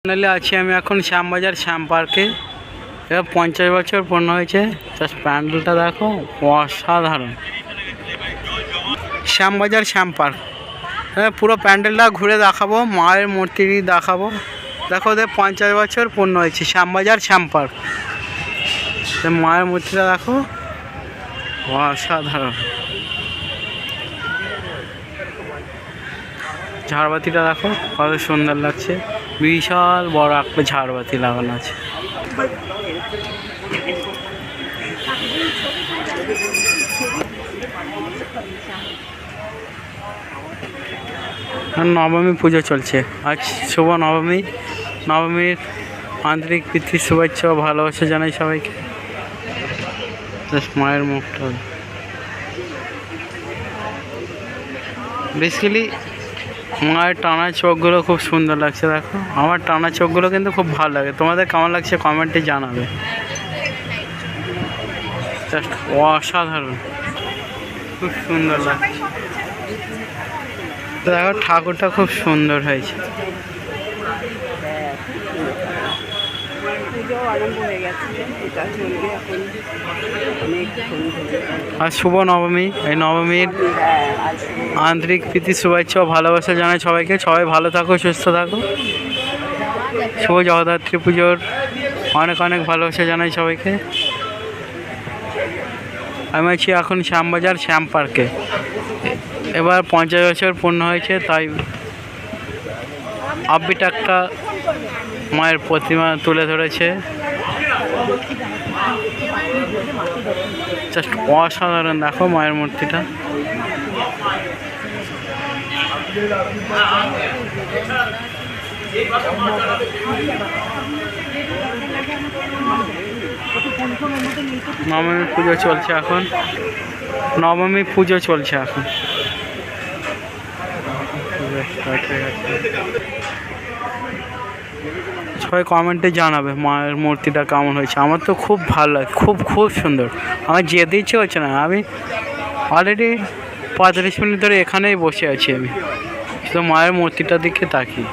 Finally আছি আমি এখন শ্যামবাজার শ্যাম পার্কে। এবার 50 বছর পূর্ণ হয়েছে। জাস্ট প্যান্ডেলটা দেখো, অসাধারণ। শ্যামবাজার শ্যাম পার্ক, পুরো প্যান্ডেলটা ঘুরে দেখাবো, মায়ের মূর্তি দেখাবো। দেখো ওদের 50 বছর পূর্ণ হয়েছে শ্যামবাজার শ্যাম পার্ক। মায়ের মূর্তিটা দেখো, অসাধারণ। ঝাড়বাতিটা দেখো কত সুন্দর লাগছে, বিশাল বড় একটা ঝাড়বাতি লাগানো আছে। নবমী পুজো চলছে আজ, শুভ নবমী। নবমীর আন্তরিক প্রীতি শুভেচ্ছা ও ভালোবাসা জানাই সবাইকে। মায়ের মুখটা বেসিক্যালি মায়ের টানা চোখগুলো খুব সুন্দর লাগছে। দেখো আমার টানা চোখগুলো কিন্তু খুব ভালো লাগে। তোমাদের কেমন লাগছে কমেন্টে জানাবে। জাস্ট অসাধারণ, খুব সুন্দর লাগছে। দেখো ঠাকুরটা খুব সুন্দর হয়েছে। আর শুভ নবমী, এই নবমীর আন্তরিক প্রীতি শুভেচ্ছা ও ভালোবাসা জানাই সবাইকে। সবাই ভালো থাকো, সুস্থ থাকো। শুভ জগদ্ধাত্রী পুজোর অনেক অনেক ভালোবাসা জানাই সবাইকে। আমি আছি এখন শ্যামবাজার শ্যাম পার্কে। এবার 50 বছর পূর্ণ হয়েছে, তাই আপবিট একটা মায়ের প্রতিমা তুলে ধরেছে। জাস্ট অসাধারণ, দেখো মায়ের মূর্তিটা। নবমী পুজো চলছে এখন, নবমী পুজো চলছে এখন। সবাই কমেন্টে জানাবে মায়ের মূর্তিটা কেমন হয়েছে। আমার তো খুব ভালো লাগে, খুব খুব সুন্দর। আমার যেতে ইচ্ছে হচ্ছে না, আমি অলরেডি 45 মিনিট ধরে এখানেই বসে আছি। আমি শুধু মায়ের মূর্তিটার দিকে তাকিয়ে।